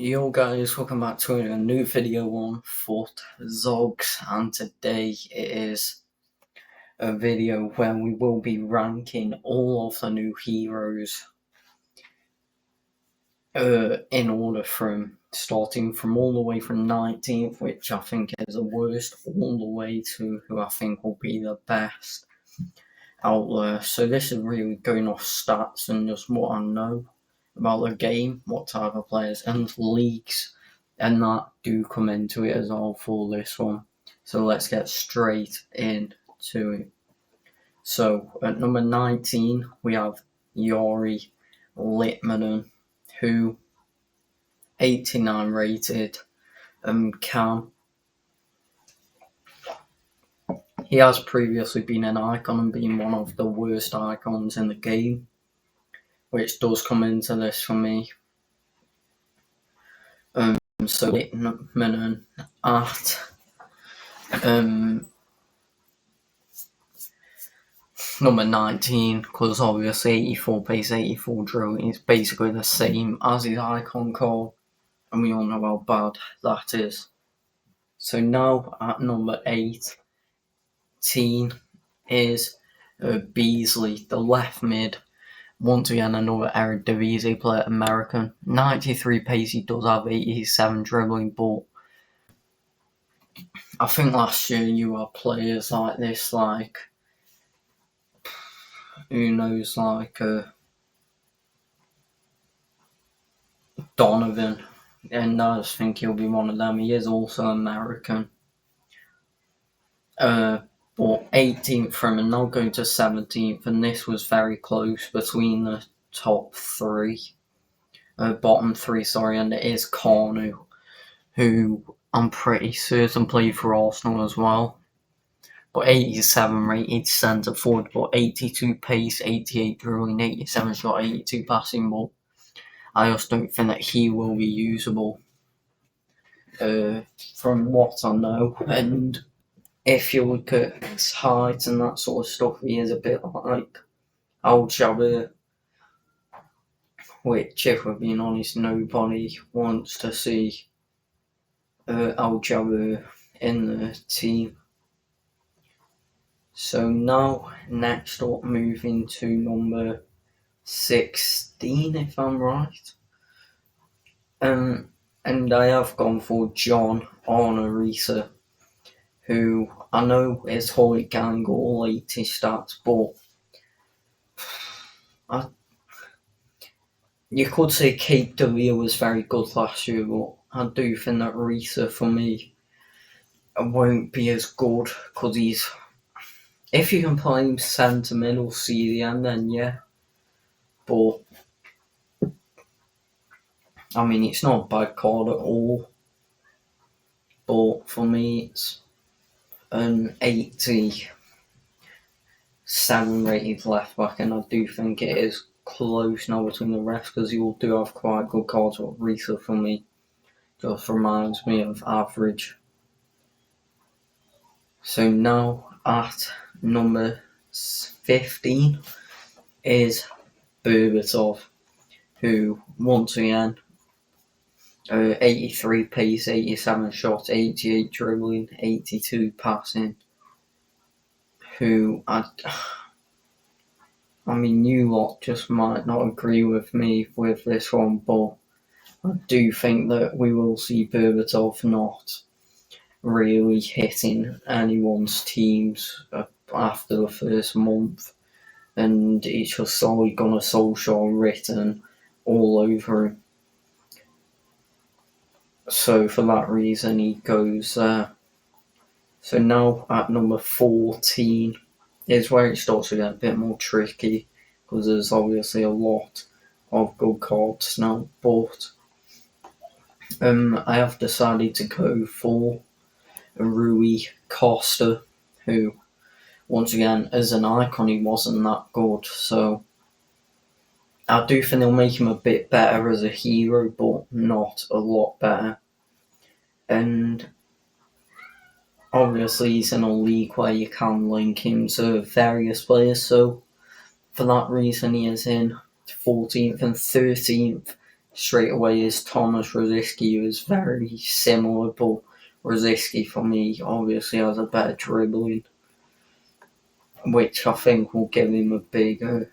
Yo guys, welcome back to a new video on FUT Zogs, and today it is a video where we will be ranking all of the new heroes in order from starting from all the way from 19th, which I think is the worst, all the way to who I think will be the best out there. So this is really going off stats and just what I know about the game, what type of players, and leagues, and that do come into it as well for this one. So let's get straight into it. So at number 19 we have Jori Litmanen, who 89 rated. Cam. He has previously been an icon and been one of the worst icons in the game, which does come into this for me. So Litmanen at number 19, because obviously 84 pace, 84 dribbling is basically the same as his icon call, and we all know how bad that is. So now at number 18 is Beasley, the left mid. Once again, another Eredivisie player, American. 93 pace, he does have 87 dribbling, but I think last year you had players like this, like, who knows, like Donovan, and I just think he'll be one of them. He is also American. But 18th from, and now going to 17th, and this was very close between the top three, bottom three, and it is Kanu, who I'm pretty certain played for Arsenal as well. But 87 rated centre forward, but 82 pace, 88 dribbling, 87 shot, 82 passing, but I just don't think that he will be usable from what I know. And if you look at his height and that sort of stuff, he is a bit like Al-Jabir, which, if we're being honest, nobody wants to see Al-Jabir in the team. So now, next up, moving to number 16, if I'm right. And I have gone for John Arnorisa, who I know is Holy Gang all 80 stats, but you could say Kate DeVere was very good last year, but I do think that Risa, for me, won't be as good, because he's, if you can play him centre middle CDM, then yeah, but I mean, it's not a bad card at all, but for me it's an 87 rated left back, and I do think it is close now between the rest, because you all do have quite good cards, but Risa for me just reminds me of average. So now at number 15 is Berbatov, who once again 83 pace, 87 shots, 88 dribbling, 82 passing, who I mean, you lot just might not agree with me with this one, but I do think that we will see Berbatov not really hitting anyone's teams after the first month, and it's just solely gonna social written all over him. So for that reason, he goes there. So now at number 14 is where it starts to get a bit more tricky, because there's obviously a lot of good cards now, but I have decided to go for Rui Costa, who, once again, as an icon, he wasn't that good, so I do think they'll make him a bit better as a hero, but not a lot better. And obviously he's in a league where you can link him to various players, so for that reason he is in 14th, and 13th straight away is Thomas Rosicky, who is very similar, but Rosicky for me obviously has a better dribbling, which I think will give him a bigger.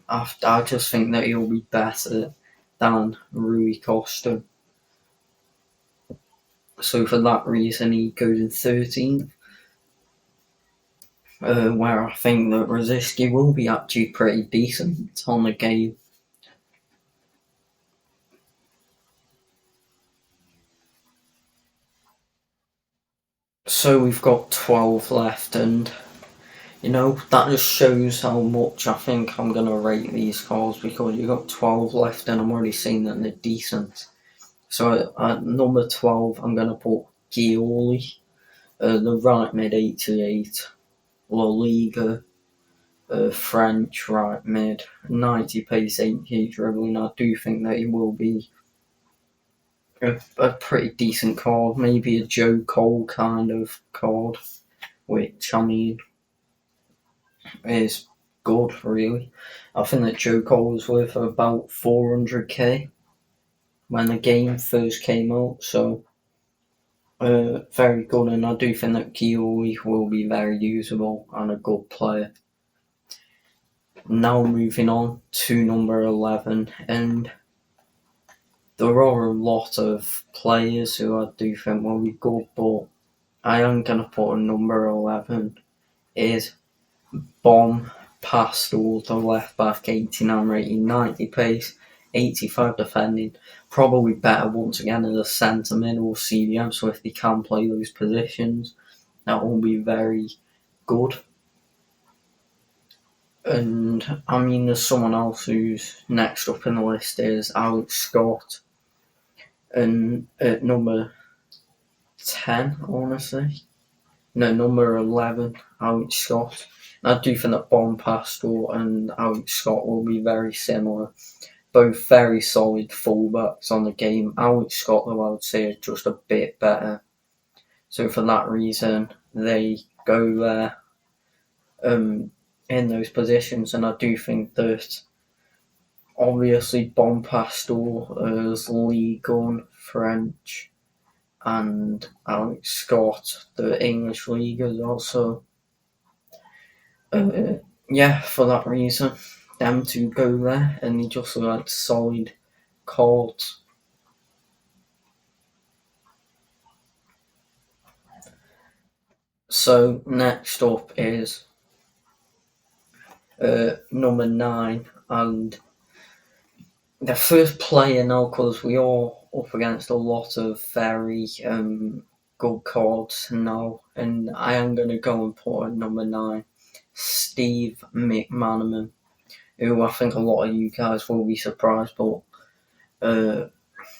I just think that he'll be better than Rui Costa. So for that reason, he goes in 13th. Where I think that Rosicky will be actually pretty decent on the game. So we've got 12 left, and that just shows how much I think I'm going to rate these cards, because you've got 12 left and I'm already seeing that they're decent. So at number 12, I'm going to put Gioli, the right mid 88, La Liga, French right mid, 90 pace, 80 dribbling. I do think that he will be a pretty decent card, maybe a Joe Cole kind of card, which I mean is good, really. I think that Joe Cole was worth about 400k when the game first came out, so very good, and I do think that Gioli will be very usable and a good player. Now moving on to number 11, and there are a lot of players who I do think will be good, but I am going to put a number 11 is Bomb Pascal, the left back, 89 rating, 90 pace, 85 defending. Probably better once again as a centre mid or CDM, so if they can play those positions, that will be very good. And I mean, there's someone else who's next up in the list is Alex Scott. And at number 10, honestly. No, number 11, Alex Scott. And I do think that Bomb Pascal and Alex Scott will be very similar. Both very solid fullbacks on the game. Alex Scott, though, I would say, is just a bit better. So for that reason, they go there in those positions. And I do think that, obviously, Bomb Pascal is Ligue 1 French, and Alex Scott, the English league, is also. For that reason, them two go there, and they just look like solid cards. So next up is number 9, and the first player now, because we are up against a lot of very good cards now, and I am going to go and put at number 9 Steve McManaman, who I think a lot of you guys will be surprised, but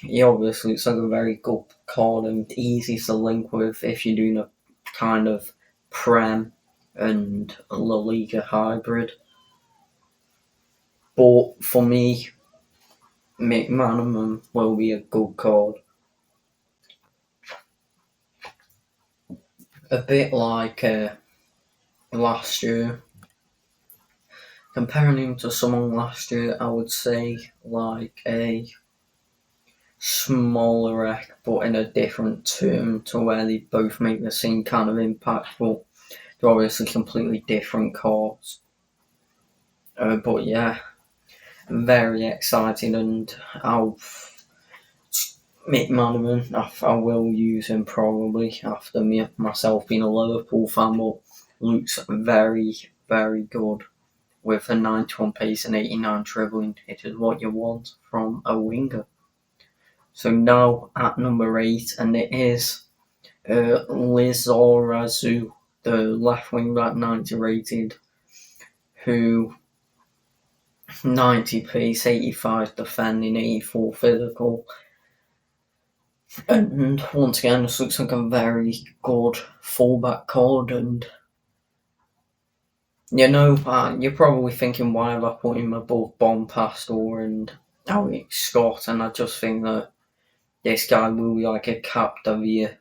he obviously looks like a very good card and easy to link with if you're doing a kind of Prem and La Liga hybrid. But for me, McManaman will be a good card. A bit like last year. Comparing him to someone last year, I would say like a Smolarek, but in a different term, to where they both make the same kind of impact, but they're obviously completely different cards. But yeah, very exciting, and McManaman, I will use him probably after myself being a Liverpool fan, but looks very, very good with a 91 pace and 89 dribbling. It is what you want from a winger. So now at number 8, and it is Lizarazu, the left wing back, 90 rated, who 90 pace, 85 defending, 84 physical. And once again, this looks like a very good fullback card, and you're probably thinking, why have I put him above Bomb Pascal and Alex Scott? And I just think that this guy will be like a Capdevila,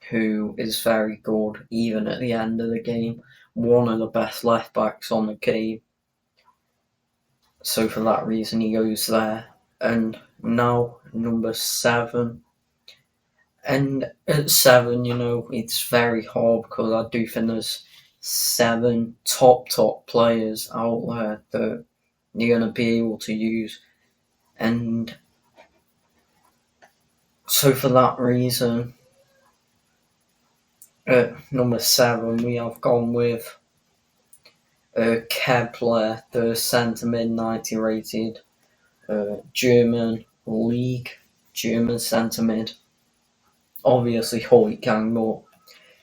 who is very good even at the end of the game. One of the best left backs on the game. So for that reason, he goes there. And now number 7. And at 7, it's very hard because I do think there's 7 top players out there that you're going to be able to use. And so for that reason, at number 7, we have gone with Kepler, the centre mid 90 rated German league, German centre mid. Obviously, Huygang, but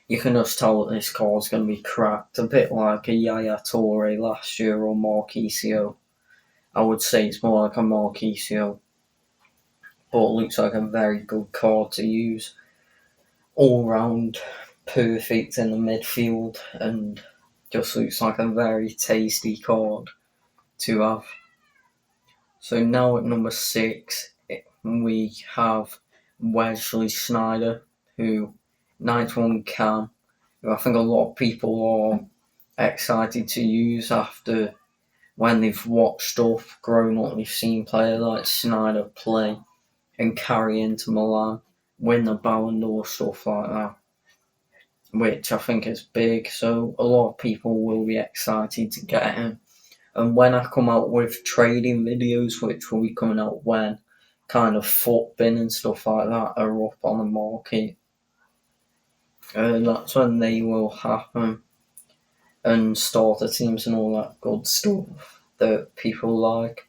you can just tell that this card's going to be cracked, a bit like a Yaya Toure last year or Marquisio. I would say it's more like a Marquisio, but it looks like a very good card to use. All round perfect in the midfield, and just looks like a very tasty card to have. So now at number 6, we have Wesley Sneijder, who 91 Cam, who I think a lot of people are excited to use after when they've watched stuff, grown up, they've seen players like Sneijder play and carry into Milan, win the Ballon d'Or, stuff like that, which I think is big. So a lot of people will be excited to get him. And when I come out with trading videos, which will be coming out when kind of foot bin and stuff like that are up on the market, that's when they will happen. And starter teams and all that good stuff that people like.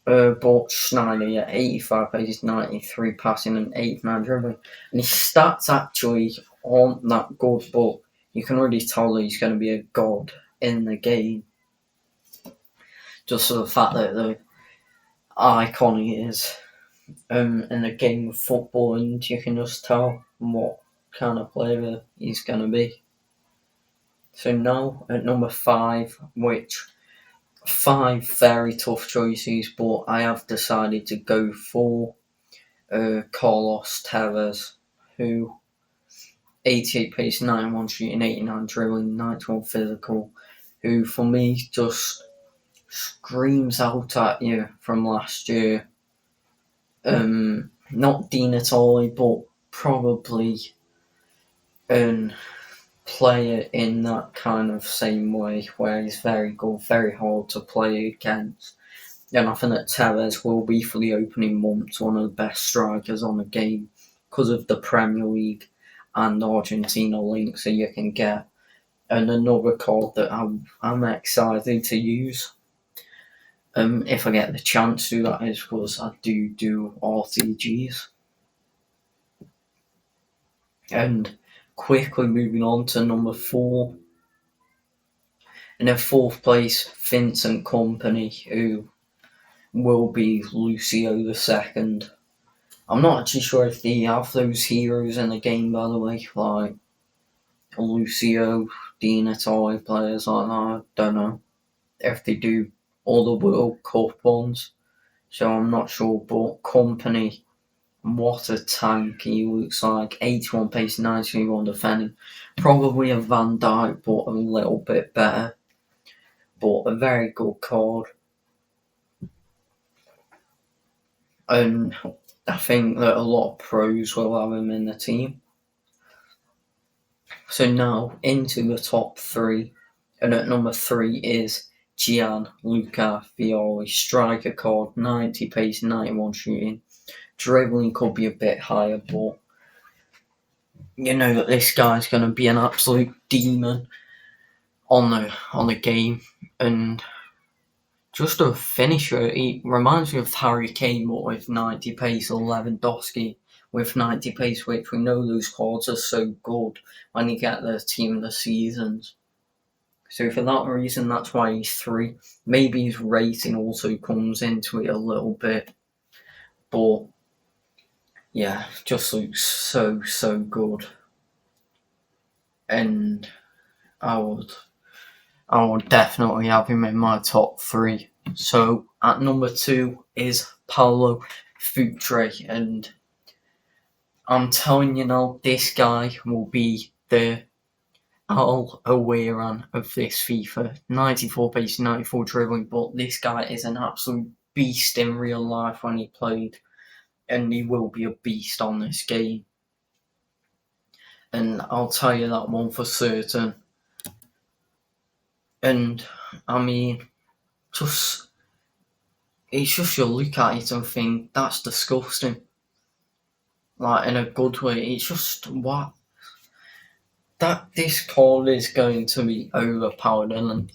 But Sneijder, 85 paces, 93 passing, and 89 dribbling. And his stats actually aren't that good, but you can already tell that he's going to be a god in the game. Just for the fact that the icon he is in the game of football, and you can just tell what kind of player he's going to be. So now at number 5, which 5 very tough choices, but I have decided to go for Carlos Tevez, who 88 pace, 91 shooting, 89 dribbling, 91 physical, who for me just screams out at you from last year. Not Di Natale, but probably an player in that kind of same way, where he's very good, very hard to play against. And I think that Tevez will be, for the opening months, one of the best strikers on the game because of the Premier League and Argentina links that you can get. And another card that I'm excited to use, if I get the chance to, that is, because I do RTGs. And quickly moving on to number 4. In 4th place, Vincent Kompany, who will be Lucio II. I'm not actually sure if they have those heroes in the game, by the way, like Lucio, Di Natale, players like that. I don't know if they do all the World Cup ones, so I'm not sure, but Kompany, what a tank he looks like. 81 pace, 91 defending. Probably a Van Dijk, but a little bit better. But a very good card. And I think that a lot of pros will have him in the team. So now into the top 3. And at number 3 is Gianluca Vialli. Striker card, 90 pace, 91 shooting. Dribbling could be a bit higher, but you know that this guy's going to be an absolute demon on the game, and just a finisher. He reminds me of Harry Kane with 90 pace, or Lewandowski with 90 pace, which we know those cards are so good when you get the team of the seasons. So for that reason, that's why he's 3. Maybe his rating also comes into it a little bit, but yeah, just looks so good. And I would definitely have him in my top 3. So at number 2 is Paulo Futre, and I'm telling you now, this guy will be the Al Awaran of this FIFA. 94 pace, 94 dribbling, but this guy is an absolute beast in real life when he played, and he will be a beast on this game. And I'll tell you that one for certain. And I mean, it's just you look at it and think that's disgusting. Like, in a good way. It's just what that this call is going to be overpowered, and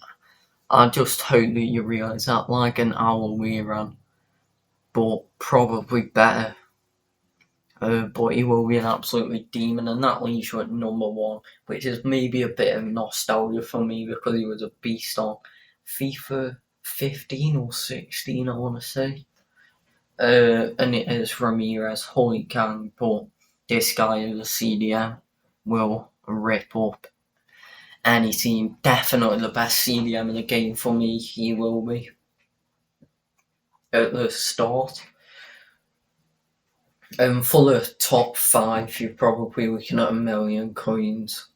I just hope that you realise that, like an Owl we ran, but probably better. But he will be an absolutely demon, and that leaves you at number 1, which is maybe a bit of nostalgia for me because he was a beast on FIFA 15 or 16, I want to say. And it is Ramirez. Holy can, but this guy as a CDM will rip up any team. Definitely the best CDM in the game for me. He will be at the start. For the top 5, you're probably looking at 1 million coins.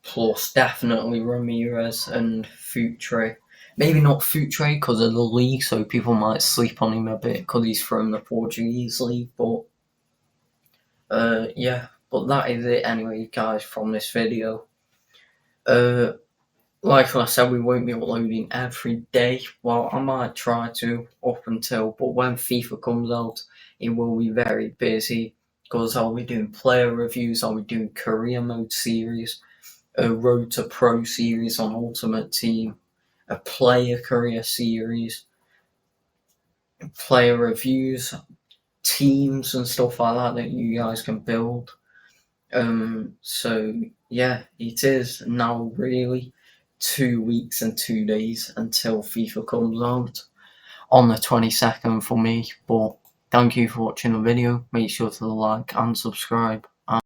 Plus, definitely Ramirez and Futre. Maybe not Futre because of the league, so people might sleep on him a bit because he's from the Portuguese league. But yeah, but that is it anyway, guys, from this video. Like I said, we won't be uploading every day. Well, I might try to up until, but when FIFA comes out, it will be very busy because I'll be doing player reviews, I'll be doing career mode series, a Road to Pro series on Ultimate Team, a player career series, player reviews, teams and stuff like that you guys can build. So yeah, it is now really 2 weeks and 2 days until FIFA comes out on the 22nd for me. But thank you for watching the video. Make sure to like and subscribe.